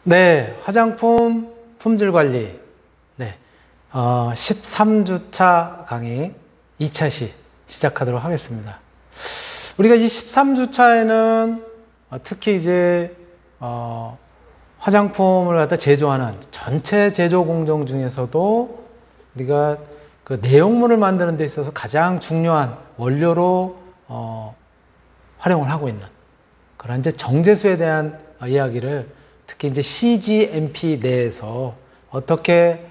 네, 화장품 품질 관리. 네, 13주차 강의 2차 시 시작하도록 하겠습니다. 우리가 이 13주차에는 특히 이제 화장품을 갖다 제조하는 전체 제조 공정 중에서도 우리가 그 내용물을 만드는 데 있어서 가장 중요한 원료로 활용을 하고 있는 그런 이제 정제수에 대한 이야기를 특히 이제 CGMP 내에서 어떻게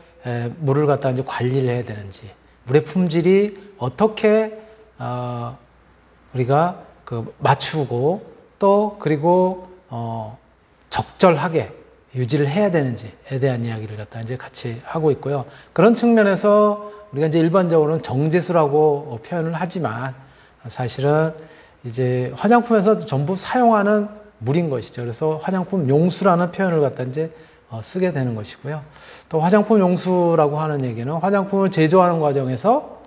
물을 갖다 이제 관리를 해야 되는지, 물의 품질이 어떻게 우리가 그 맞추고 또 그리고 적절하게 유지를 해야 되는지에 대한 이야기를 갖다 이제 같이 하고 있고요. 그런 측면에서 우리가 이제 일반적으로는 정제수라고 표현을 하지만 사실은 이제 화장품에서 전부 사용하는 물인 것이죠. 그래서 화장품 용수라는 표현을 갖다 이제 쓰게 되는 것이고요. 또 화장품 용수라고 하는 얘기는 화장품을 제조하는 과정에서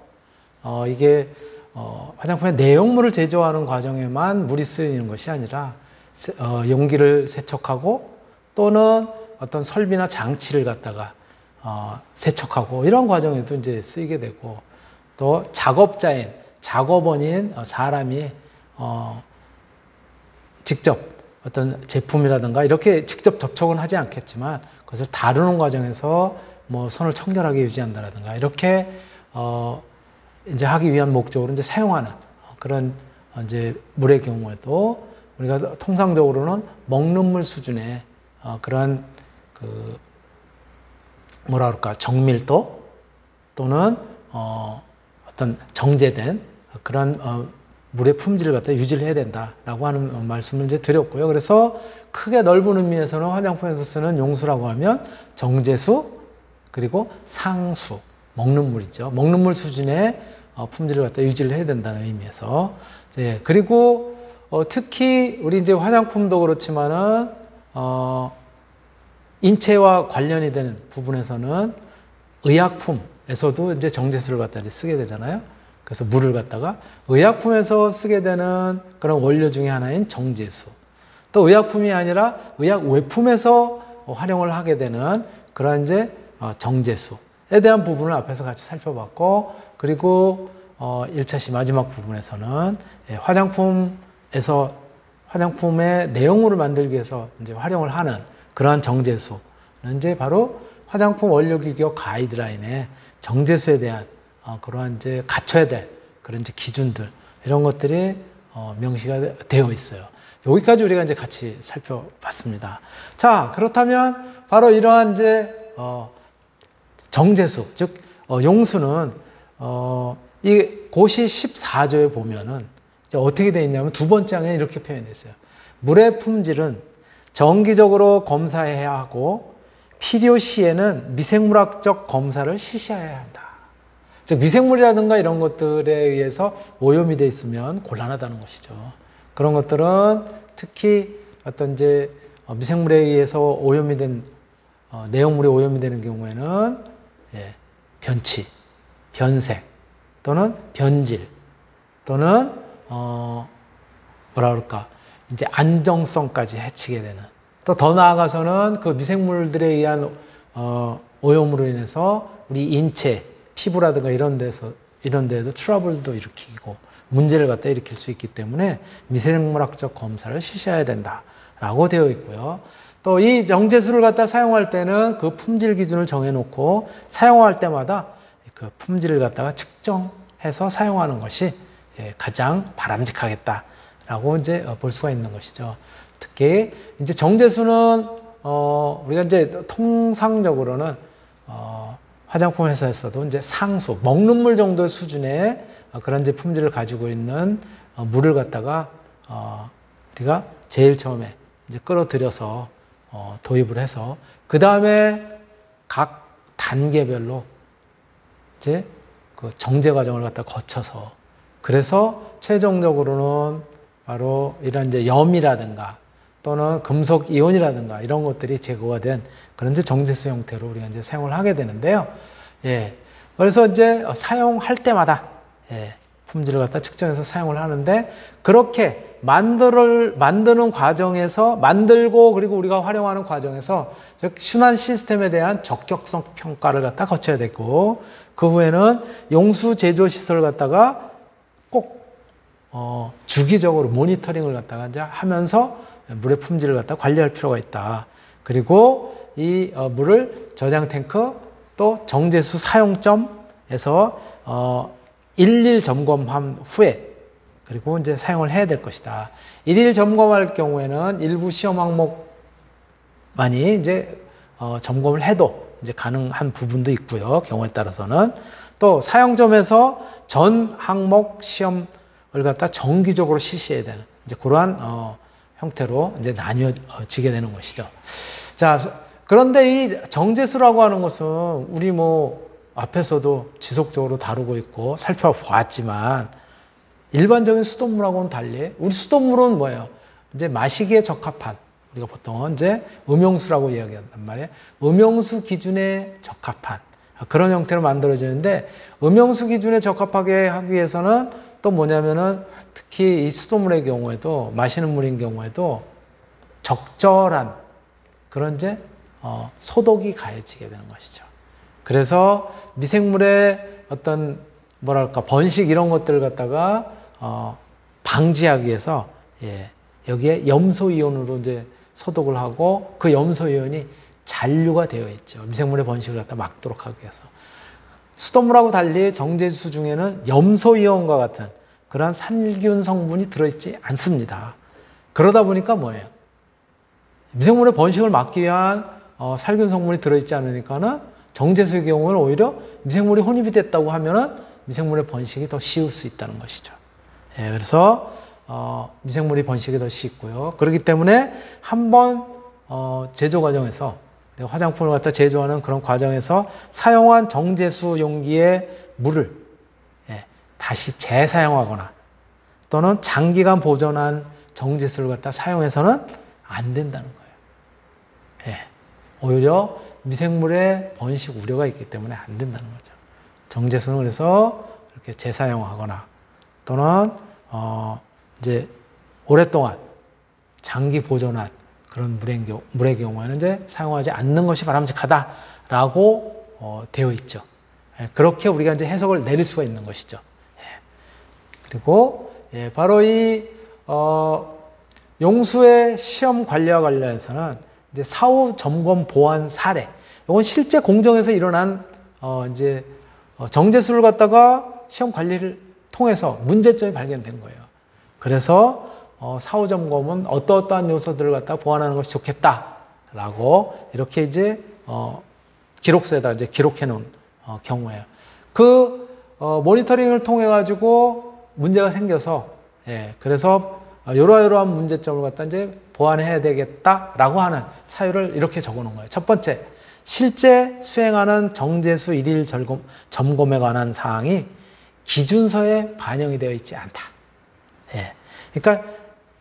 이게 화장품의 내용물을 제조하는 과정에만 물이 쓰이는 것이 아니라 용기를 세척하고 또는 어떤 설비나 장치를 갖다가 세척하고 이런 과정에도 이제 쓰이게 되고 또 작업자인 작업원인 사람이 직접 어떤 제품이라든가 이렇게 직접 접촉은 하지 않겠지만 그것을 다루는 과정에서 뭐 손을 청결하게 유지한다라든가 이렇게 이제 하기 위한 목적으로 이제 사용하는 그런 이제 물의 경우에도 우리가 통상적으로는 먹는 물 수준의 그런 그 뭐라 그럴까 정밀도 또는 어떤 정제된 그런 물의 품질을 갖다 유지를 해야 된다라고 하는 말씀을 이제 드렸고요. 그래서 크게 넓은 의미에서는 화장품에서 쓰는 용수라고 하면 정제수 그리고 상수, 먹는 물이죠. 먹는 물 수준의 품질을 갖다 유지를 해야 된다는 의미에서 그리고 특히 우리 이제 화장품도 그렇지만은 인체와 관련이 되는 부분에서는 의약품에서도 이제 정제수를 갖다 이제 쓰게 되잖아요. 그래서 물을 갖다가 의약품에서 쓰게 되는 그런 원료 중에 하나인 정제수. 또 의약품이 아니라 의약 외품에서 활용을 하게 되는 그런 이제 정제수에 대한 부분을 앞에서 같이 살펴봤고, 그리고 1차 시 마지막 부분에서는 화장품의 내용물을 만들기 위해서 이제 활용을 하는 그러한 정제수는 이제 바로 화장품 원료기교 가이드라인의 정제수에 대한 그러한 이제 갖춰야 될 그런 이제 기준들 이런 것들이 명시가 되어 있어요. 여기까지 우리가 이제 같이 살펴봤습니다. 자, 그렇다면 바로 이러한 이제 정제수, 즉 용수는 이 고시 14조에 보면은 이제 어떻게 되어 있냐면 두 번째 항에 이렇게 표현되어 있어요. 물의 품질은 정기적으로 검사해야 하고 필요시에는 미생물학적 검사를 실시해야 한다. 즉 미생물이라든가 이런 것들에 의해서 오염이 되어 있으면 곤란하다는 것이죠. 그런 것들은 특히 어떤 이제 미생물에 의해서 오염이 된 내용물이 오염이 되는 경우에는 변치, 변색 또는 변질 또는 뭐라 그럴까 이제 안정성까지 해치게 되는 또 더 나아가서는 그 미생물들에 의한 오염으로 인해서 우리 인체 피부라든가 이런 데에도 트러블도 일으키고 문제를 갖다 일으킬 수 있기 때문에 미생물학적 검사를 실시해야 된다라고 되어 있고요. 또 이 정제수를 갖다 사용할 때는 그 품질 기준을 정해놓고 사용할 때마다 그 품질을 갖다가 측정해서 사용하는 것이 가장 바람직하겠다라고 이제 볼 수가 있는 것이죠. 특히 이제 정제수는 우리가 이제 통상적으로는 화장품 회사에서도 이제 상수, 먹는 물 정도 수준의 그런 이제 품질을 가지고 있는 물을 갖다가 우리가 제일 처음에 이제 끌어들여서 도입을 해서 그 다음에 각 단계별로 이제 그 정제 과정을 갖다 거쳐서 그래서 최종적으로는 바로 이런 이제 염이라든가 또는 금속 이온이라든가 이런 것들이 제거가 된 그런 이제 정제수 형태로 우리가 이제 사용을 하게 되는데요. 그래서 이제 사용할 때마다 품질을 갖다 측정해서 사용을 하는데 그렇게 만드는 과정에서 만들고 그리고 우리가 활용하는 과정에서 즉 순환 시스템에 대한 적격성 평가를 갖다 거쳐야 되고 그 후에는 용수 제조 시설을 갖다가 꼭 주기적으로 모니터링을 갖다가 이제 하면서 물의 품질을 갖다 관리할 필요가 있다. 그리고 이 물을 저장 탱크 또 정제수 사용점에서 일일 점검한 후에 그리고 이제 사용을 해야 될 것이다. 일일 점검할 경우에는 일부 시험 항목만이 이제 점검을 해도 이제 가능한 부분도 있고요. 경우에 따라서는 또 사용점에서 전 항목 시험을 갖다 정기적으로 실시해야 되는 이제 그러한 형태로 이제 나뉘어지게 되는 것이죠. 자, 그런데 이 정제수라고 하는 것은 우리 뭐 앞에서도 지속적으로 다루고 있고 살펴보았지만 일반적인 수돗물하고는 달리 우리 수돗물은 뭐예요? 이제 마시기에 적합한 우리가 보통은 이제 음용수라고 이야기한단 말이에요. 음용수 기준에 적합한 그런 형태로 만들어지는데 음용수 기준에 적합하게 하기 위해서는 또 뭐냐면은 특히 이 수돗물의 경우에도 마시는 물인 경우에도 적절한 그런 이제 소독이 가해지게 되는 것이죠. 그래서 미생물의 어떤 뭐랄까 번식 이런 것들을 갖다가 방지하기 위해서 여기에 염소이온으로 이제 소독을 하고 그 염소이온이 잔류가 되어 있죠. 미생물의 번식을 갖다 막도록 하기 위해서. 수돗물하고 달리 정제수 중에는 염소이온과 같은 그러한 살균 성분이 들어있지 않습니다. 그러다 보니까 뭐예요? 미생물의 번식을 막기 위한 살균 성분이 들어있지 않으니까는 정제수의 경우는 오히려 미생물이 혼입이 됐다고 하면은 미생물의 번식이 더 쉬울 수 있다는 것이죠. 그래서 미생물이 번식이 더 쉽고요. 그렇기 때문에 한번 제조 과정에서 화장품을 갖다 제조하는 그런 과정에서 사용한 정제수 용기의 물을 다시 재사용하거나 또는 장기간 보존한 정제수를 갖다 사용해서는 안 된다는 거예요. 오히려 미생물의 번식 우려가 있기 때문에 안 된다는 거죠. 정제수는 그래서 이렇게 재사용하거나 또는 이제 오랫동안 장기 보존한 그런 물의 경우에는 이제 사용하지 않는 것이 바람직하다라고 되어 있죠. 그렇게 우리가 이제 해석을 내릴 수가 있는 것이죠. 그리고 바로 이 용수의 시험 관리와 관련해서는 이제 사후 점검 보완 사례. 이건 실제 공정에서 일어난 이제 정제수를 갖다가 시험 관리를 통해서 문제점이 발견된 거예요. 그래서 사후 점검은 어떠한 요소들을 갖다 보완하는 것이 좋겠다라고 이렇게 이제 기록서에다 이제 기록해 놓은 경우예요. 그 모니터링을 통해 가지고 문제가 생겨서 그래서 이러이러한 문제점을 갖다 이제 보완해야 되겠다라고 하는 사유를 이렇게 적어 놓은 거예요. 첫 번째, 실제 수행하는 정제수 일일 점검에 관한 사항이 기준서에 반영이 되어 있지 않다. 그러니까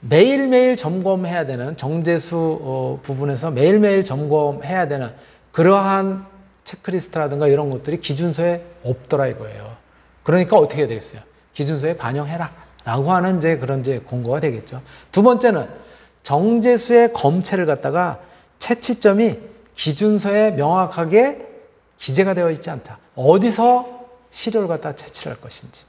매일매일 점검해야 되는 정제수 부분에서 매일매일 점검해야 되는 그러한 체크리스트라든가 이런 것들이 기준서에 없더라 이거예요. 그러니까 어떻게 해야 되겠어요? 기준서에 반영해라 라고 하는 이제 그런 이제 공고가 되겠죠. 두 번째는 정제수의 검체를 갖다가 채취점이 기준서에 명확하게 기재가 되어 있지 않다. 어디서 시료를 갖다 채취를 할 것인지.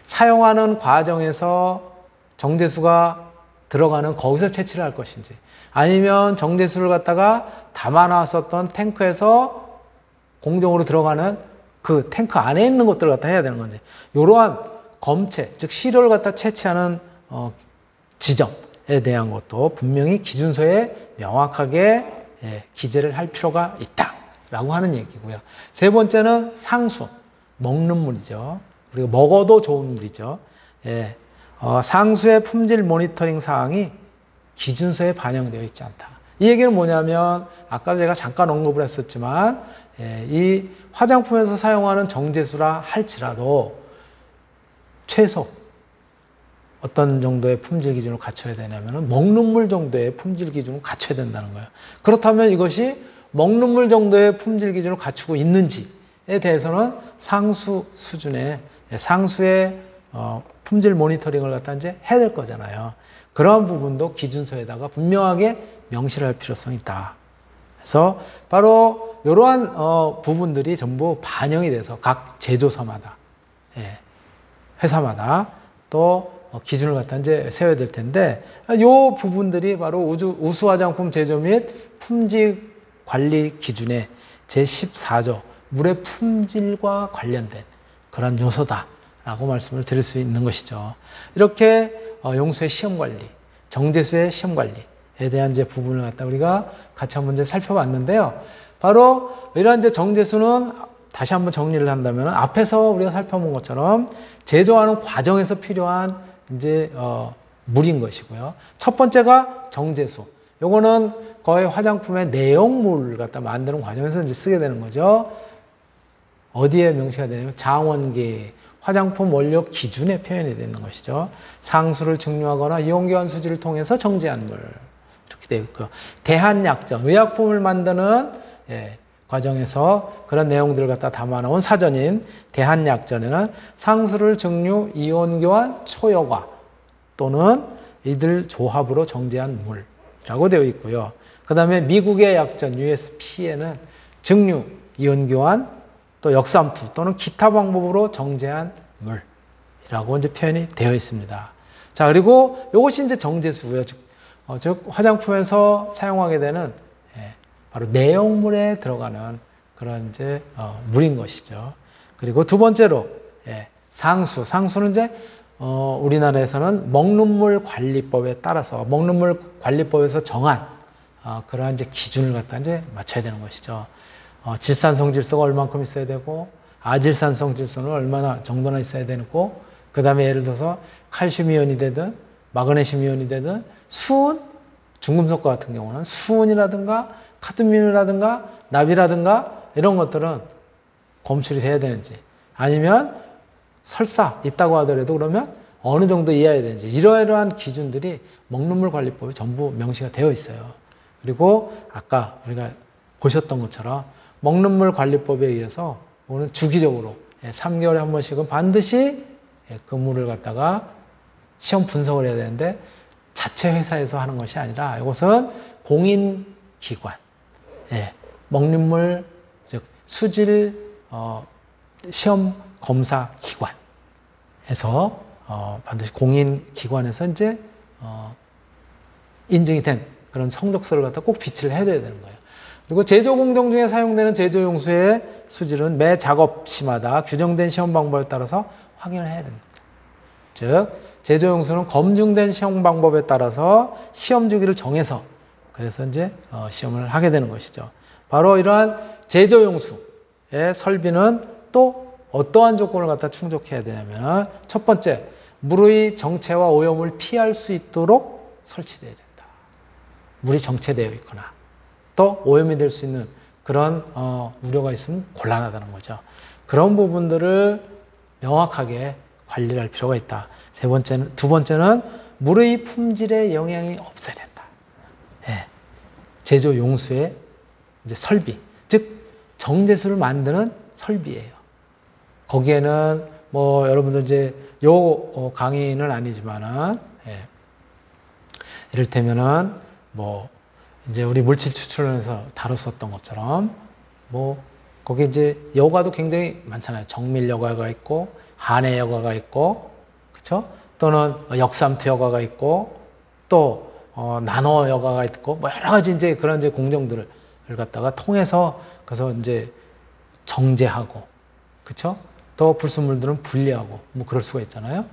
사용하는 과정에서 정제수가 들어가는 거기서 채취를 할 것인지 아니면 정제수를 갖다가 담아놨었던 탱크에서 공정으로 들어가는 그 탱크 안에 있는 것들을 갖다 해야 되는 건지 이러한 검체, 즉 시료를 갖다 채취하는 지점에 대한 것도 분명히 기준서에 명확하게 기재를 할 필요가 있다라고 하는 얘기고요. 세 번째는 상수, 먹는 물이죠. 그리고 먹어도 좋은 물이죠. 상수의 품질 모니터링 사항이 기준서에 반영되어 있지 않다. 이 얘기는 뭐냐면 아까 제가 잠깐 언급을 했었지만 이 화장품에서 사용하는 정제수라 할지라도 최소 어떤 정도의 품질 기준을 갖춰야 되냐면 먹는 물 정도의 품질 기준을 갖춰야 된다는 거예요. 그렇다면 이것이 먹는 물 정도의 품질 기준을 갖추고 있는지에 대해서는 상수 수준의 상수의 품질 모니터링을 갖다 이제 해야 될 거잖아요. 그러한 부분도 기준서에다가 분명하게 명시를 할 필요성이 있다. 그래서 바로 이러한 부분들이 전부 반영이 돼서 각 제조사마다, 예, 회사마다 또 기준을 갖다 이제 세워야 될 텐데, 이 부분들이 바로 우수 화장품 제조 및 품질 관리 기준의 제14조 물의 품질과 관련된 그런 요소다라고 말씀을 드릴 수 있는 것이죠. 이렇게 용수의 시험 관리, 정제수의 시험 관리에 대한 이제 부분을 갖다 우리가 같이 한번 이제 살펴봤는데요. 바로 이러한 이제 정제수는 다시 한번 정리를 한다면 앞에서 우리가 살펴본 것처럼 제조하는 과정에서 필요한 이제 물인 것이고요. 첫 번째가 정제수. 요거는 거의 화장품의 내용물을 갖다 만드는 과정에서 이제 쓰게 되는 거죠. 어디에 명시가 되냐면 장원계 화장품 원료 기준에 표현이 되는 것이죠. 상수를 증류하거나 이온교환 수지를 통해서 정제한 물 이렇게 되어 있고요. 대한약전 의약품을 만드는 과정에서 그런 내용들을 갖다 담아놓은 사전인 대한약전에는 상수를 증류, 이온교환, 초여과 또는 이들 조합으로 정제한 물이라고 되어 있고요. 그 다음에 미국의 약전 USP에는 증류, 이온교환, 또 역산프 또는 기타 방법으로 정제한 물이라고 이제 표현이 되어 있습니다. 자, 그리고 이것이 이제 정제수고요. 즉 화장품에서 사용하게 되는 바로 내용물에 들어가는 그런 이제 물인 것이죠. 그리고 두 번째로 상수. 상수는 이제 우리나라에서는 먹는물 관리법에 따라서 먹는물 관리법에서 정한 그러한 이제 기준을 갖다 이제 맞춰야 되는 것이죠. 질산성 질소가 얼만큼 있어야 되고 아질산성 질소는 얼마나 정도나 있어야 되고 그 다음에 예를 들어서 칼슘 이온이 되든 마그네슘 이온이 되든 수은, 중금속과 같은 경우는 수은이라든가 카드뮴이라든가 납이라든가 이런 것들은 검출이 돼야 되는지 아니면 설사 있다고 하더라도 그러면 어느 정도 이하해야 되는지 이러이러한 기준들이 먹는물 관리법에 전부 명시가 되어 있어요. 그리고 아까 우리가 보셨던 것처럼 먹는물 관리법에 의해서 오늘 주기적으로 3개월에 한 번씩은 반드시 그 물을 갖다가 시험 분석을 해야 되는데 자체 회사에서 하는 것이 아니라 이것은 공인기관, 먹는물 즉 수질 시험 검사 기관에서 반드시 공인기관에서 이제 인증이 된 그런 성적서를 갖다 꼭 비치를 해줘야 되는 거예요. 그리고 제조 공정 중에 사용되는 제조용수의 수질은 매 작업시마다 규정된 시험 방법에 따라서 확인을 해야 됩니다. 즉 제조용수는 검증된 시험 방법에 따라서 시험 주기를 정해서 그래서 이제 시험을 하게 되는 것이죠. 바로 이러한 제조용수의 설비는 또 어떠한 조건을 갖다 충족해야 되냐면 첫 번째, 물의 정체와 오염을 피할 수 있도록 설치되어야 된다. 물이 정체되어 있거나 또 오염이 될 수 있는 그런 우려가 있으면 곤란하다는 거죠. 그런 부분들을 명확하게 관리를 할 필요가 있다. 두 번째는 물의 품질에 영향이 없어야 된다. 제조 용수의 이제 설비, 즉 정제수를 만드는 설비예요. 거기에는 뭐 여러분들 이제 요 강의는 아니지만은 이를테면은 뭐 이제 우리 물질 추출원에서 다뤘었던 것처럼 뭐 거기 이제 여과도 굉장히 많잖아요. 정밀 여과가 있고 한해 여과가 있고 그렇죠? 또는 역삼투 여과가 있고 또 나노 여과가 있고 뭐 여러 가지 이제 그런 이제 공정들을 갖다가 통해서 그래서 이제 정제하고 그렇죠? 또 불순물들은 분리하고 뭐 그럴 수가 있잖아요.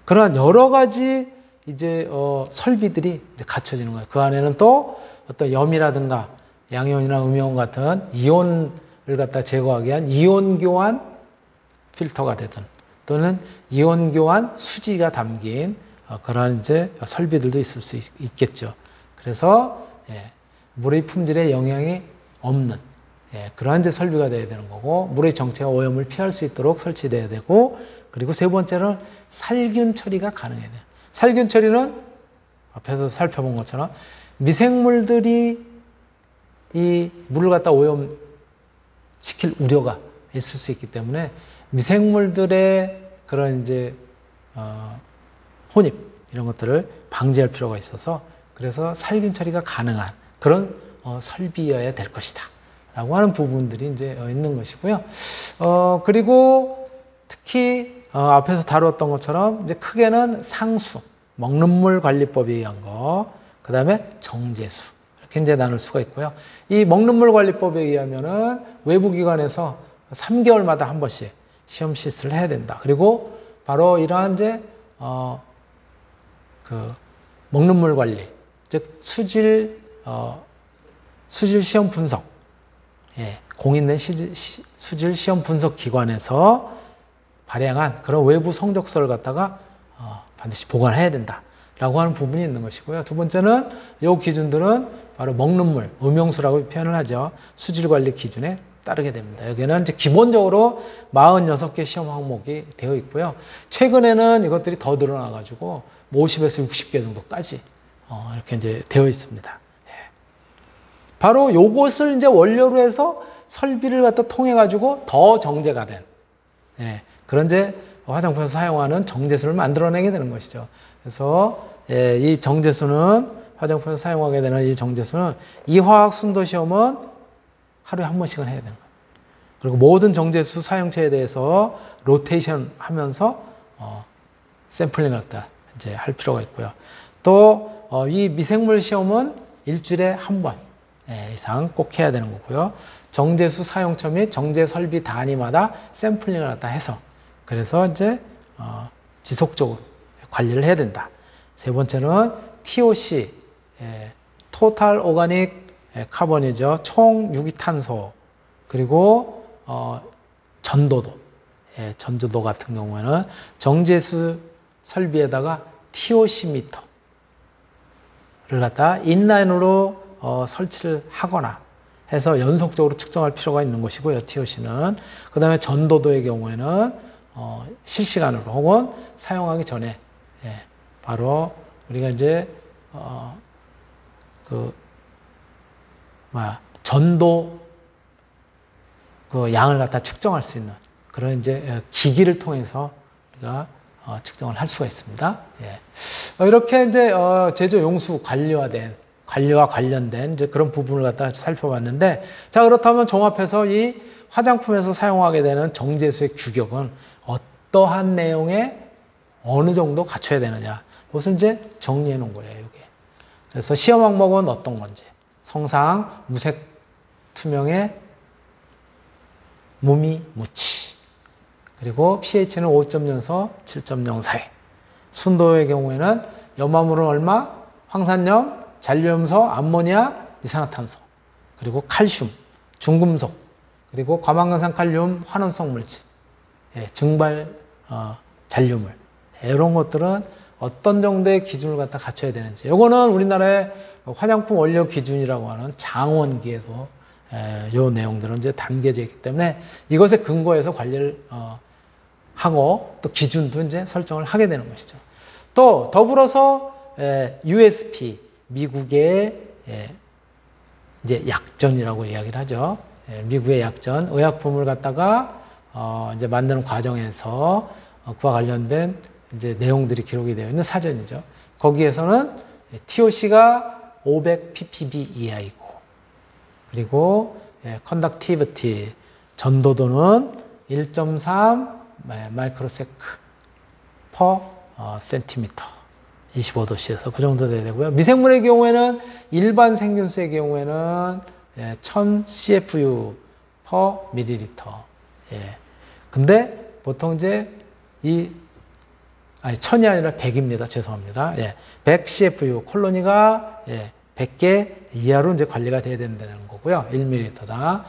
그러한 여러 가지 이제 설비들이 이제 갖춰지는 거예요. 그 안에는 또 어떤 염이라든가 양이온이나 음이온 같은 이온을 갖다 제거하기 위한 이온 교환 필터가 되든 또는 이온 교환 수지가 담긴 그러한 이제 설비들도 있을 수 있겠죠. 그래서 물의 품질에 영향이 없는 그러한 이제 설비가 되어야 되는 거고 물의 정체와 오염을 피할 수 있도록 설치돼야 되고 그리고 세 번째는 살균 처리가 가능해야 돼요. 살균 처리는 앞에서 살펴본 것처럼 미생물들이 이 물을 갖다 오염시킬 우려가 있을 수 있기 때문에 미생물들의 그런 이제 혼입 이런 것들을 방지할 필요가 있어서 그래서 살균 처리가 가능한 그런 설비여야 될 것이다 라고 하는 부분들이 이제 있는 것이고요. 그리고 특히 앞에서 다루었던 것처럼 이제 크게는 상수, 먹는 물 관리법에 의한 거, 그 다음에 정제수 이렇게 이제 나눌 수가 있고요. 이 먹는 물 관리법에 의하면은 외부 기관에서 3개월마다 한 번씩 시험 실습을 해야 된다. 그리고 바로 이러한 이제 그 먹는 물 관리, 즉 수질 시험 분석, 공인된 수질 시험 분석 기관에서 발행한 그런 외부 성적서를 갖다가 반드시 보관해야 된다라고 하는 부분이 있는 것이고요. 두 번째는 이 기준들은 바로 먹는 물, 음용수라고 표현을 하죠. 수질 관리 기준에 따르게 됩니다. 여기는 이제 기본적으로 46개 시험 항목이 되어 있고요. 최근에는 이것들이 더 늘어나가지고 50에서 60개 정도까지 이렇게 이제 되어 있습니다. 바로 요것을 이제 원료로 해서 설비를 갖다 통해 가지고 더 정제가 된 그런 이제 화장품에서 사용하는 정제수를 만들어내게 되는 것이죠. 그래서 이 정제수는 화장품에서 사용하게 되는 이 정제수는 이화학 순도 시험은 하루에 한 번씩은 해야 되는 거예요. 그리고 모든 정제수 사용처에 대해서 로테이션 하면서 샘플링을 갖다 이제 할 필요가 있고요. 또 이 미생물 시험은 일주일에 한 번 이상 꼭 해야 되는 거고요. 정제수 사용처 및 정제 설비 단위마다 샘플링을 갖다 해서 그래서 이제 지속적으로 관리를 해야 된다. 세 번째는 TOC, 토탈 오가닉 카본이죠. 총 유기탄소. 그리고 전도도. 전도도 같은 경우에는 정제수 설비에다가 TOC 미터를 갖다 인라인으로 설치를 하거나 해서 연속적으로 측정할 필요가 있는 것이고요. TOC는. 그 다음에 전도도의 경우에는 실시간으로 혹은 사용하기 전에 바로 우리가 이제 전도 그 양을 갖다 측정할 수 있는 그런 이제 기기를 통해서 우리가 측정을 할 수가 있습니다. 이렇게 이제 제조 용수 관리와 관련된 이제 그런 부분을 갖다 살펴봤는데, 자, 그렇다면 종합해서 이 화장품에서 사용하게 되는 정제수의 규격은 어떠한 내용에 어느 정도 갖춰야 되느냐. 이것을 이제 정리해 놓은 거예요, 이게. 그래서 시험 항목은 어떤 건지. 성상, 무색, 투명의 무미, 무치. 그리고 pH는 5.0에서 7.0 사이. 순도의 경우에는 염화물은 얼마? 황산염, 잔류염소, 암모니아, 이산화탄소. 그리고 칼슘, 중금속. 그리고 과망간산칼륨, 환원성 물질. 증발 잔류물. 이런 것들은 어떤 정도의 기준을 갖다 갖춰야 되는지. 이거는 우리나라의 화장품 원료 기준이라고 하는 장원기에도 이 내용들은 이제 담겨져 있기 때문에 이것에 근거해서 관리를 하고 또 기준도 이제 설정을 하게 되는 것이죠. 또 더불어서 USP, 미국의 이제 약전이라고 이야기를 하죠. 미국의 약전, 의약품을 갖다가 이제 만드는 과정에서 그와 관련된 이제 내용들이 기록이 되어 있는 사전이죠. 거기에서는 TOC가 500 ppb 이하이고, 그리고 컨덕티비티 전도도는 1.3 마이크로세크 퍼 센티미터 25도씨에서 그 정도 돼야 되고요. 미생물의 경우에는 일반 생균수의 경우에는 1000 CFU 퍼 밀리리터. 근데 보통 이제 아니 1000이 아니라 100입니다. 죄송합니다. 100 CFU 콜로니가 100개 이하로 이제 관리가 돼야 된다는 거고요. 1ml다.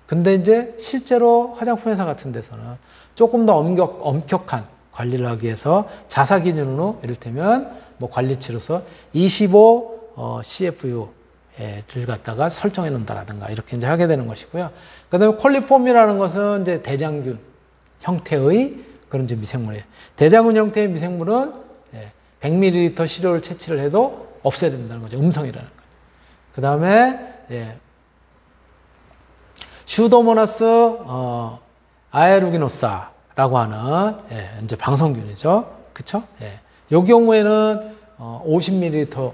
근데 이제 실제로 화장품 회사 같은 데서는 조금 더 엄격한 관리를 하기 위해서 자사 기준으로 이를테면 뭐 관리치로서 25 CFU를 갖다가 설정해 놓는다라든가 이렇게 이제 하게 되는 것이고요. 그 다음에 콜리폼이라는 것은 이제 대장균 형태의 그런 이제 미생물이에요. 대장균 형태의 미생물은 100ml 시료를 채취를 해도 없애야 된다는 거죠. 음성이라는 거죠. 그 다음에 슈도모나스 아에루기노사라고 하는 이제 방성균이죠. 그쵸? 예. 요 경우에는 50ml를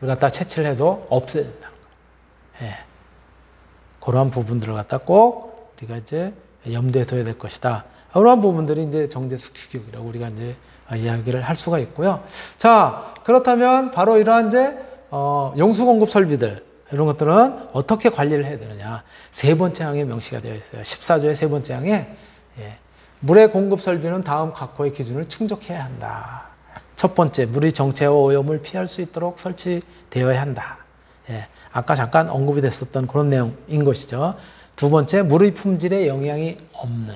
갖다 채취를 해도 없어야 된다는 거예요. 예. 그러한 부분들을 갖다 꼭 우리가 이제 염두에 둬야 될 것이다. 그러한 부분들이 이제 정제수 규격이라고 우리가 이제 이야기를 할 수가 있고요. 자, 그렇다면 바로 이러한 이제 용수 공급 설비들 이런 것들은 어떻게 관리를 해야 되느냐. 세 번째 항에 명시가 되어 있어요. 14조의 세 번째 항에 물의 공급 설비는 다음 각호의 기준을 충족해야 한다. 첫 번째, 물의 정체와 오염을 피할 수 있도록 설치되어야 한다. 아까 잠깐 언급이 됐었던 그런 내용인 것이죠. 두 번째, 물의 품질에 영향이 없는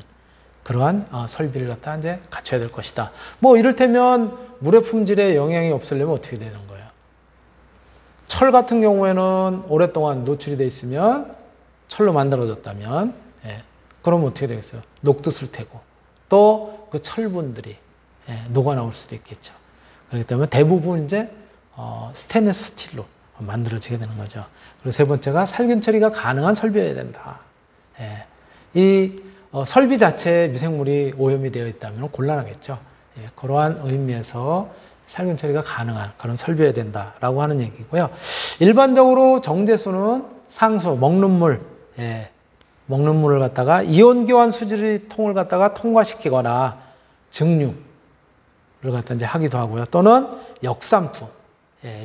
그러한 설비를 갖다 이제 갖춰야 될 것이다. 뭐 이를테면 물의 품질에 영향이 없으려면 어떻게 되는 거예요? 철 같은 경우에는 오랫동안 노출이 돼 있으면 철로 만들어졌다면 그러면 어떻게 되겠어요? 녹듯을 테고 또 그 철분들이 녹아 나올 수도 있겠죠. 그렇기 때문에 대부분 이제 스테인리스 스틸로 만들어지게 되는 거죠. 그리고 세 번째가 살균 처리가 가능한 설비여야 된다. 이 설비 자체에 미생물이 오염이 되어 있다면 곤란하겠죠. 그러한 의미에서 살균 처리가 가능한 그런 설비여야 된다라고 하는 얘기고요. 일반적으로 정제수는 상수, 먹는 물, 먹는 물을 갖다가 이온 교환 수질의 통을 갖다가 통과시키거나 증류를 갖다 이제 하기도 하고요. 또는 역삼투,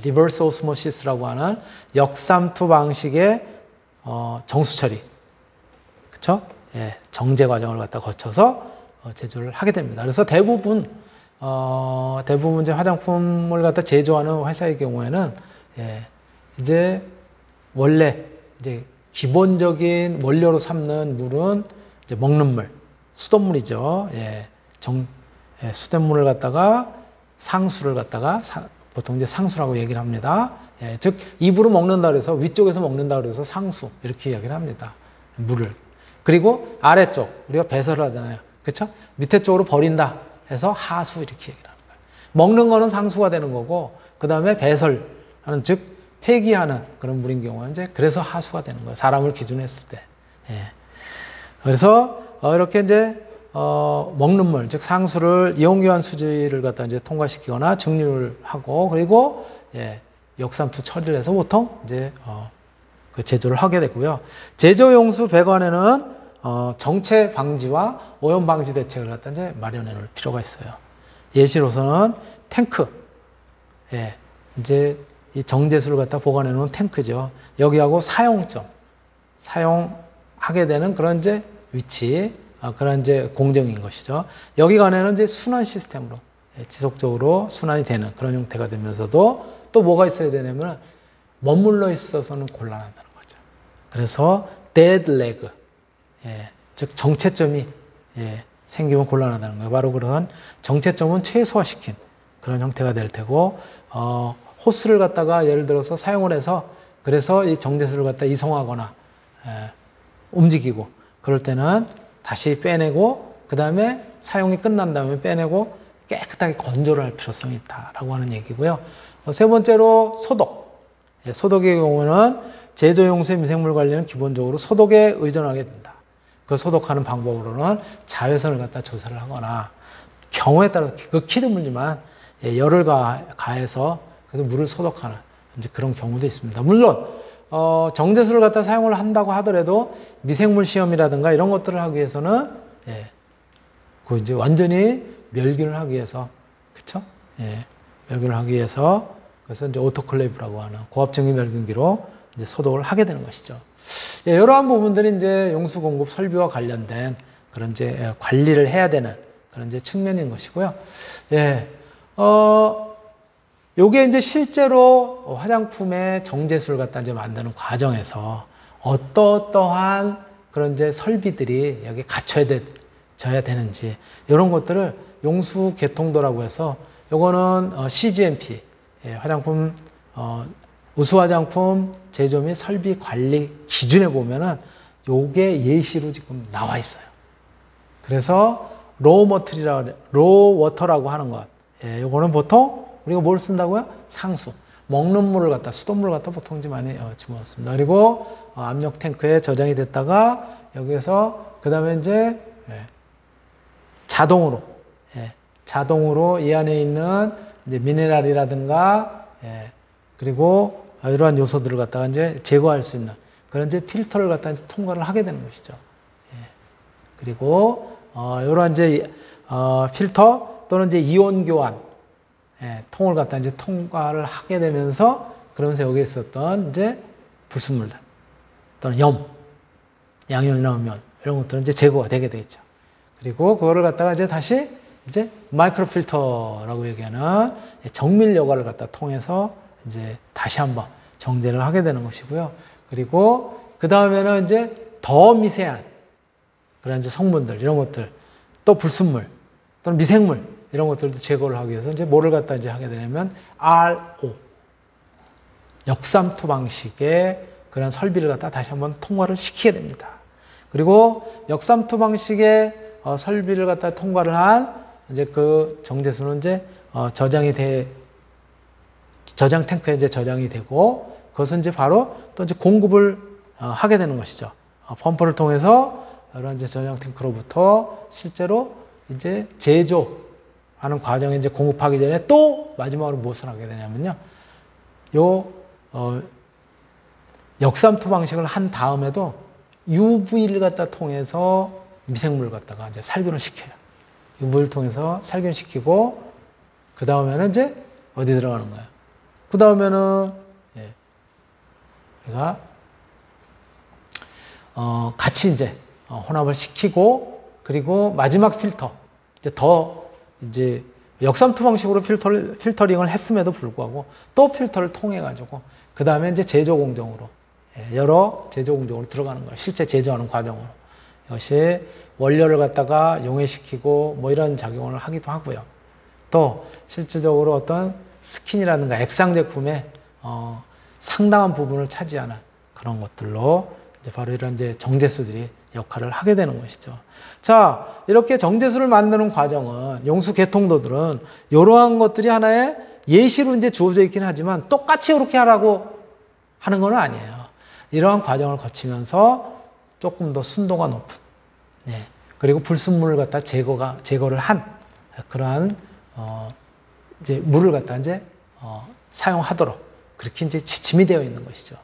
리버스 오스모시스라고 하는 역삼투 방식의 정수 처리, 그렇죠? 정제 과정을 갖다 거쳐서 제조를 하게 됩니다. 그래서 대부분 이제 화장품을 갖다 제조하는 회사의 경우에는 이제 원래 이제 기본적인 원료로 삼는 물은 이제 먹는 물, 수돗물이죠. 수돗물을 갖다가 상수를 갖다가 보통 이제 상수라고 얘기를 합니다. 즉 입으로 먹는다 그래서 위쪽에서 먹는다 그래서 상수 이렇게 이야기를 합니다. 물을. 그리고 아래쪽 우리가 배설을 하잖아요. 그렇죠? 밑에 쪽으로 버린다 해서 하수 이렇게 얘기를 하는 거예요. 먹는 거는 상수가 되는 거고 그 다음에 배설하는 즉 폐기하는 그런 물인 경우는 이제 그래서 하수가 되는 거예요. 사람을 기준했을 때. 그래서 이렇게 이제 먹는 물, 즉 상수를 이온교환 수질을 갖다 이제 통과시키거나 증류를 하고 그리고 역삼투 처리를 해서 보통 이제 그 제조를 하게 되고요. 제조용수 배관에는 정체 방지와 오염 방지 대책을 갖다 이제 마련해 놓을 필요가 있어요. 예시로서는 탱크, 이제 이 정제수를 갖다 보관해 놓은 탱크죠. 여기하고 사용점, 사용하게 되는 그런 이제 위치, 그런 이제 공정인 것이죠. 여기 간에는 이제 순환 시스템으로 지속적으로 순환이 되는 그런 형태가 되면서도 또 뭐가 있어야 되냐면 머물러 있어서는 곤란하다는 거죠. 그래서 dead leg, 즉 정체점이 생기면 곤란하다는 거예요. 바로 그런 정체점은 최소화시킨 그런 형태가 될 테고 호스를 갖다가 예를 들어서 사용을 해서 그래서 이 정제수를 갖다 이송하거나 움직이고 그럴 때는 다시 빼내고 그 다음에 사용이 끝난 다음에 빼내고 깨끗하게 건조를 할 필요성이 있다라고 하는 얘기고요. 세 번째로 소독. 소독의 경우는 제조용수의 미생물 관리는 기본적으로 소독에 의존하게 된다. 그 소독하는 방법으로는 자외선을 갖다 조사를 하거나 경우에 따라서 극히 드물지만 열을 가해서 그래서 물을 소독하는 이제 그런 경우도 있습니다. 물론 정제수를 갖다 사용을 한다고 하더라도 미생물 시험이라든가 이런 것들을 하기 위해서는 그 이제 완전히 멸균을 하기 위해서 그렇죠? 멸균을 하기 위해서 그래서 이제 오토클레이브라고 하는 고압증기 멸균기로 이제 소독을 하게 되는 것이죠. 이러한 부분들이 이제 용수 공급 설비와 관련된 그런 이제 관리를 해야 되는 그런 이제 측면인 것이고요. 요게 이제 실제로 화장품의 정제수를 갖다 이제 만드는 과정에서 어떠한 그런 이제 설비들이 여기 갖춰져야 되는지 이런 것들을 용수 개통도라고 해서 요거는 CGMP 화장품 우수 화장품 제조 및 설비 관리 기준에 보면은 요게 예시로 지금 나와 있어요. 그래서 로우 워터라고 하는 것. 요거는 보통 우리가 뭘 쓴다고요? 상수. 먹는 물을 갖다, 수돗물을 갖다 보통 이제 많이 집어넣습니다. 그리고 압력 탱크에 저장이 됐다가 여기에서 그 다음에 이제 자동으로 자동으로 이 안에 있는 이제 미네랄이라든가 그리고 이러한 요소들을 갖다가 이제 제거할 수 있는 그런 이제 필터를 갖다 이제 통과를 하게 되는 것이죠. 그리고 이러한 이제 필터 또는 이제 이온 교환 통을 갖다 이제 통과를 하게 되면서 그러면서 여기에 있었던 이제 불순물들 또는 양이온이나 음이온 이런 것들은 이제 제거가 되게 되겠죠. 그리고 그거를 갖다가 이제 다시 이제 마이크로 필터라고 얘기하는 정밀 여과를 갖다 통해서 이제 다시 한번 정제를 하게 되는 것이고요. 그리고 그 다음에는 이제 더 미세한 그런 이제 성분들 이런 것들 또 불순물 또는 미생물 이런 것들도 제거를 하기 위해서 이제 뭐를 갖다 이제 하게 되냐면 RO 역삼투 방식의 그런 설비를 갖다 다시 한번 통과를 시키게 됩니다. 그리고 역삼투 방식의 설비를 갖다 통과를 한 이제 그 정제수는 이제 저장 탱크에 이제 저장이 되고 그것은 이제 바로 또 이제 공급을 하게 되는 것이죠. 펌프를 통해서 이런 이제 저장 탱크로부터 실제로 이제 제조하는 과정에 이제 공급하기 전에 또 마지막으로 무엇을 하게 되냐면요. 역삼투 방식을 한 다음에도 UV를 갖다 통해서 미생물을 갖다가 이제 살균을 시켜요. UV를 통해서 살균시키고 그 다음에는 이제 어디 들어가는 거예요? 그 다음에는 우리가 같이 이제 혼합을 시키고 그리고 마지막 필터 이제 역삼투 방식으로 필터링을 했음에도 불구하고 또 필터를 통해 가지고 그 다음에 이제 제조 공정으로 여러 제조 공정으로 들어가는 거예요. 실제 제조하는 과정으로 이것이 원료를 갖다가 용해시키고 뭐 이런 작용을 하기도 하고요. 또 실질적으로 어떤 스킨이라든가 액상 제품의 상당한 부분을 차지하는 그런 것들로 이제 바로 이런 이제 정제수들이 역할을 하게 되는 것이죠. 자, 이렇게 정제수를 만드는 과정은 용수 개통도들은 이러한 것들이 하나의 예시로 이제 주어져 있긴 하지만 똑같이 이렇게 하라고 하는 건 아니에요. 이러한 과정을 거치면서 조금 더 순도가 높은, 그리고 불순물을 갖다 제거를 한 그러한 이제 물을 갖다 이제 사용하도록 그렇게 이제 지침이 되어 있는 것이죠.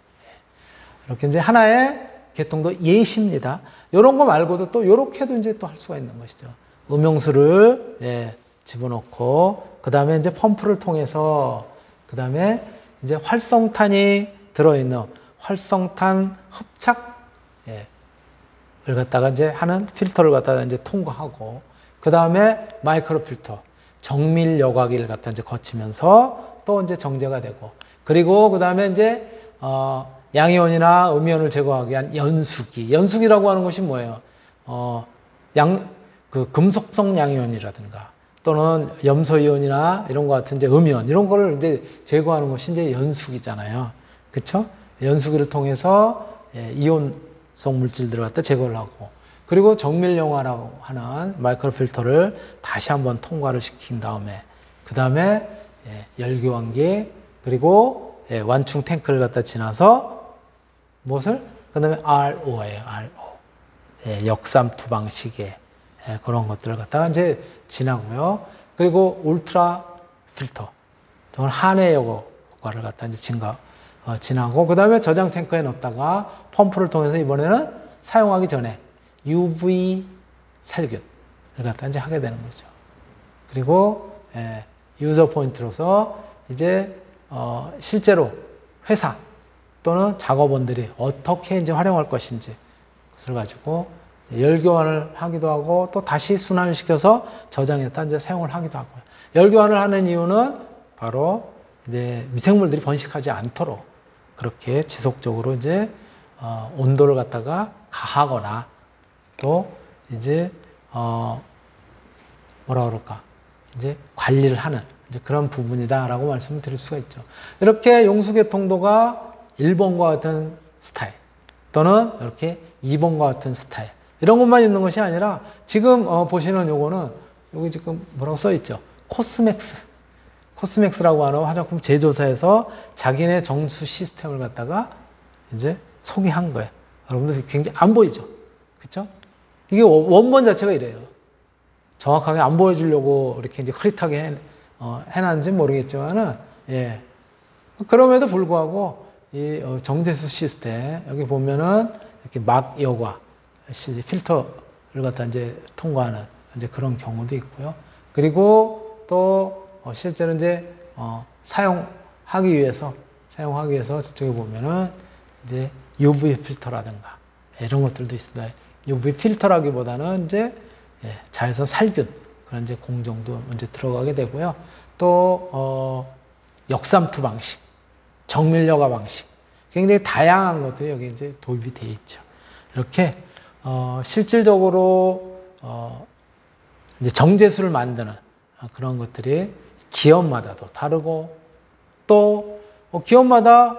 이렇게 이제 하나의 개통도 예시입니다. 이런 거 말고도 또 이렇게도 이제 또 할 수가 있는 것이죠. 음용수를 집어넣고 그 다음에 이제 펌프를 통해서 그 다음에 이제 활성탄이 들어있는 활성탄 흡착 을 갖다가 이제 하는 필터를 갖다가 이제 통과하고 그 다음에 마이크로 필터 정밀 여과기를 갖다 이제 거치면서 또 이제 정제가 되고 그리고 그 다음에 이제 양이온이나 음이온을 제거하기 위한 연수기라고 하는 것이 뭐예요? 그 금속성 양이온이라든가 또는 염소이온이나 이런 것 같은 이제 음이온 이런 거를 이제 제거하는 것이 이제 연수기잖아요. 그렇죠? 연수기를 통해서 이온성 물질들을 갖다 제거를 하고 그리고 정밀영화라고 하는 마이크로 필터를 다시 한번 통과를 시킨 다음에 그 다음에 열교환기 그리고 완충 탱크를 갖다 지나서 무엇을? 그 다음에 RO예요. RO. 역삼투 방식의 그런 것들을 갖다가 이제 지나고요. 그리고 울트라 필터, 정말 한해 여과를 갖다 이제 지나고 그 다음에 저장 탱크에 넣었다가 펌프를 통해서 이번에는 사용하기 전에 UV 살균을 갖다 이제 하게 되는 거죠. 그리고 유저 포인트로서 이제 실제로 회사 또는 작업원들이 어떻게 이제 활용할 것인지 그걸 가지고 열교환을 하기도 하고 또 다시 순환을 시켜서 저장했다 이제 사용을 하기도 하고요. 열교환을 하는 이유는 바로 이제 미생물들이 번식하지 않도록 그렇게 지속적으로 이제 온도를 갖다가 가하거나 또 이제 뭐라 그럴까 이제 관리를 하는 이제 그런 부분이다라고 말씀을 드릴 수가 있죠. 이렇게 용수계통도가 1번과 같은 스타일 또는 이렇게 2번과 같은 스타일 이런 것만 있는 것이 아니라 지금 보시는 요거는 여기 지금 뭐라고 써 있죠? 코스맥스라고 하는 화장품 제조사에서 자기네 정수 시스템을 갖다가 이제 소개한 거예요. 여러분들 굉장히 안 보이죠? 그렇죠? 이게 원본 자체가 이래요. 정확하게 안 보여주려고 이렇게 이제 흐릿하게 해놨는지 모르겠지만은, 예. 그럼에도 불구하고, 이 정제수 시스템, 여기 보면은 이렇게 막 여과, 필터를 갖다 이제 통과하는 이제 그런 경우도 있고요. 그리고 또, 실제로 이제, 사용하기 위해서 저쪽에 보면은 이제 UV 필터라든가 이런 것들도 있습니다. UV 필터라기보다는 이제 자외선 살균 그런 이제 공정도 이제 들어가게 되고요. 또 역삼투 방식, 정밀여과 방식, 굉장히 다양한 것들이 여기 이제 도입이 되어 있죠. 이렇게 실질적으로 이제 정제수를 만드는 그런 것들이 기업마다도 다르고 또 기업마다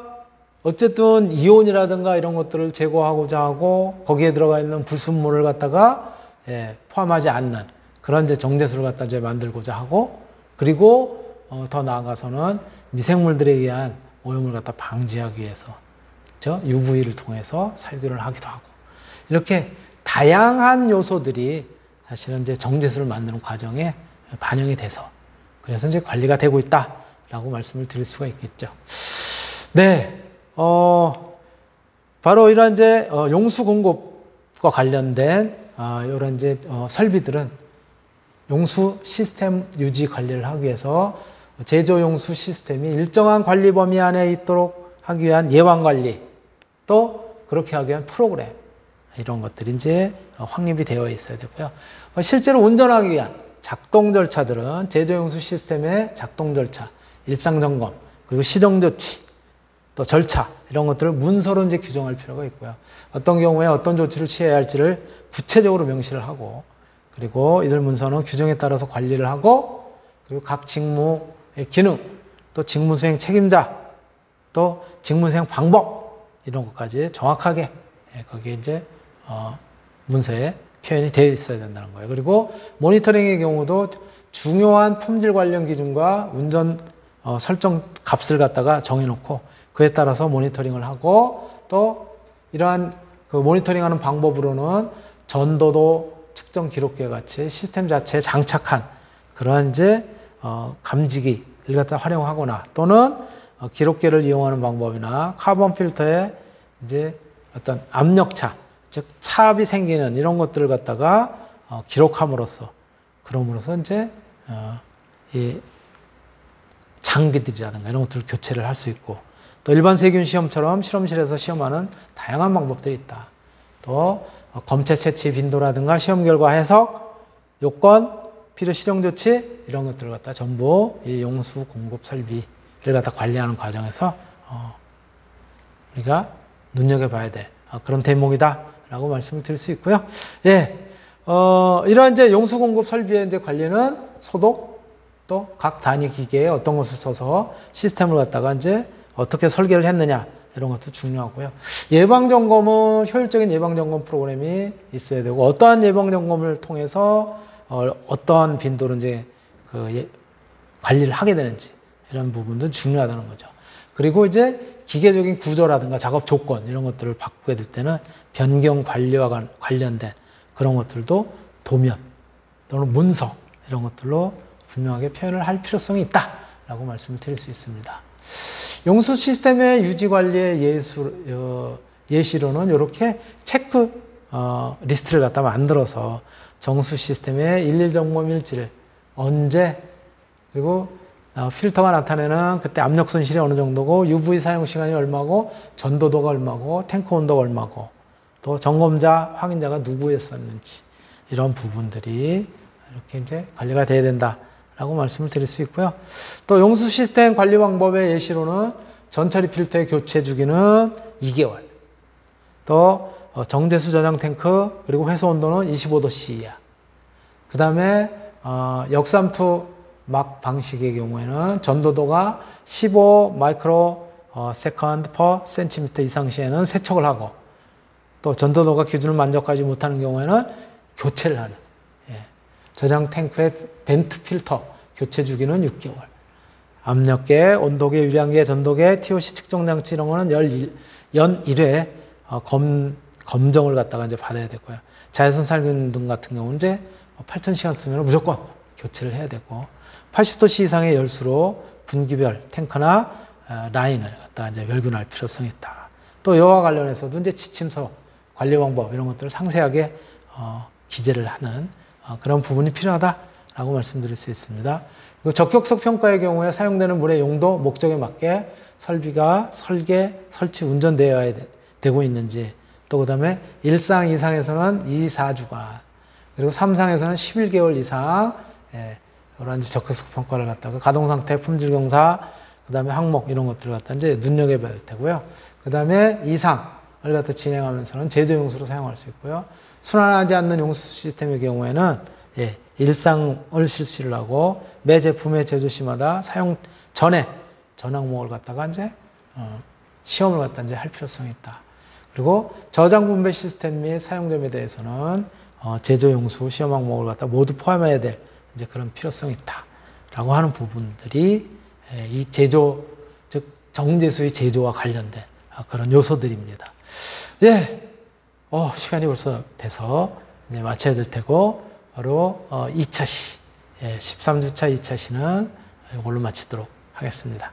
어쨌든 이온이라든가 이런 것들을 제거하고자 하고 거기에 들어가 있는 불순물을 갖다가 포함하지 않는 그런 이제 정제수를 갖다 이제 만들고자 하고 그리고 더 나아가서는 미생물들에 의한 오염을 갖다 방지하기 위해서 UV를 통해서 살균을 하기도 하고 이렇게 다양한 요소들이 사실은 이제 정제수를 만드는 과정에 반영이 돼서 그래서 이제 관리가 되고 있다라고 말씀을 드릴 수가 있겠죠. 네, 바로 이런 이제 용수 공급과 관련된 이런 이제 설비들은 용수 시스템 유지 관리를 하기 위해서 제조 용수 시스템이 일정한 관리 범위 안에 있도록 하기 위한 예방 관리 또 그렇게 하기 위한 프로그램 이런 것들이 이제 확립이 되어 있어야 되고요. 실제로 운전하기 위한 작동 절차들은 제조 용수 시스템의 작동 절차, 일상 점검, 그리고 시정 조치, 또 절차 이런 것들을 문서로 이제 규정할 필요가 있고요. 어떤 경우에 어떤 조치를 취해야 할지를 구체적으로 명시를 하고 그리고 이들 문서는 규정에 따라서 관리를 하고 그리고 각 직무의 기능, 또 직무 수행 책임자, 또 직무 수행 방법 이런 것까지 정확하게 거기에 이제 문서에 표현이 되어 있어야 된다는 거예요. 그리고 모니터링의 경우도 중요한 품질 관련 기준과 운전 설정 값을 갖다가 정해놓고 그에 따라서 모니터링을 하고 또 이러한 그 모니터링하는 방법으로는 전도도 측정 기록계 같이 시스템 자체에 장착한 그런 이제 감지기를 갖다 활용하거나 또는 기록계를 이용하는 방법이나 카본 필터에 이제 어떤 압력차 즉 차압이 생기는 이런 것들을 갖다가 기록함으로써 그럼으로써 이제 이 장비들이라든가 이런 것들을 교체를 할 수 있고 또 일반 세균 시험처럼 실험실에서 시험하는 다양한 방법들이 있다. 또 검체 채취 빈도라든가 시험 결과 해석, 요건, 필요 시정 조치 이런 것들을 갖다 전부 이 용수 공급 설비를 갖다 관리하는 과정에서 우리가 눈여겨봐야 될 그런 대목이다라고 말씀을 드릴 수 있고요. 예, 이런 이제 용수 공급 설비의 이제 관리는 소독 또 각 단위 기계에 어떤 것을 써서 시스템을 갖다가 이제 어떻게 설계를 했느냐 이런 것도 중요하고요. 예방점검은 효율적인 예방점검 프로그램이 있어야 되고 어떠한 예방점검을 통해서 어떠한 빈도로 이제 관리를 하게 되는지 이런 부분도 중요하다는 거죠. 그리고 이제 기계적인 구조라든가 작업 조건 이런 것들을 바꾸게 될 때는 변경 관리와 관련된 그런 것들도 도면 또는 문서 이런 것들로 분명하게 표현을 할 필요성이 있다라고 말씀을 드릴 수 있습니다. 용수 시스템의 유지 관리의 예시로는 이렇게 체크 리스트를 갖다 만들어서 정수 시스템의 일일 점검 일지를 언제 그리고 필터가 나타내는 그때 압력 손실이 어느 정도고 UV 사용 시간이 얼마고 전도도가 얼마고 탱크 온도가 얼마고 또 점검자 확인자가 누구였었는지 이런 부분들이 이렇게 이제 관리가 돼야 된다라고 말씀을 드릴 수 있고요. 또 용수 시스템 관리 방법의 예시로는 전처리 필터의 교체 주기는 2개월 또 정제수 저장 탱크 그리고 회수 온도는 25도씨 이하 그 다음에 역삼투 막 방식의 경우에는 전도도가 15 마이크로 세컨드 퍼 센티미터 이상 시에는 세척을 하고 또 전도도가 기준을 만족하지 못하는 경우에는 교체를 하는 저장 탱크의 벤트 필터 교체 주기는 6개월 압력계, 온도계, 유량계, 전도계, TOC 측정 장치 이런 거는 연 1회 검정을 갖다가 이제 받아야 되고요. 자외선 살균 등 같은 경우는 이제 8000시간 쓰면 무조건 교체를 해야 되고 80도씨 이상의 열수로 분기별 탱크나 라인을 갖다가 이제 멸균할 필요성이 있다. 또 이와 관련해서도 이제 지침서, 관리 방법 이런 것들을 상세하게 기재를 하는 그런 부분이 필요하다라고 말씀드릴 수 있습니다. 그리고 적격성 평가의 경우에 사용되는 물의 용도, 목적에 맞게 설비가 설계, 설치, 운전되어야 되고 있는지, 또 그 다음에 1상 이상에서는 2, 4주간, 그리고 3상에서는 11개월 이상, 이런 적격성 평가를 갖다가 가동상태, 품질경사, 그 다음에 항목 이런 것들을 갖다 이제 눈여겨봐야 되고요. 그 다음에 2상을 갖다 진행하면서는 제조용수로 사용할 수 있고요. 순환하지 않는 용수 시스템의 경우에는 1상을 실시를 하고 매 제품의 제조 시마다 사용 전에 전 항목을 갖다가 이제 시험을 갖다 이제 할 필요성이 있다. 그리고 저장 분배 시스템 및 사용점에 대해서는 제조 용수 시험 항목을 갖다 모두 포함해야 될 이제 그런 필요성이 있다라고 하는 부분들이 이 제조, 즉 정제수의 제조와 관련된 그런 요소들입니다. 시간이 벌써 돼서 이제 마쳐야 될 테고 바로 2차 시, 13주차 2차 시는 이걸로 마치도록 하겠습니다.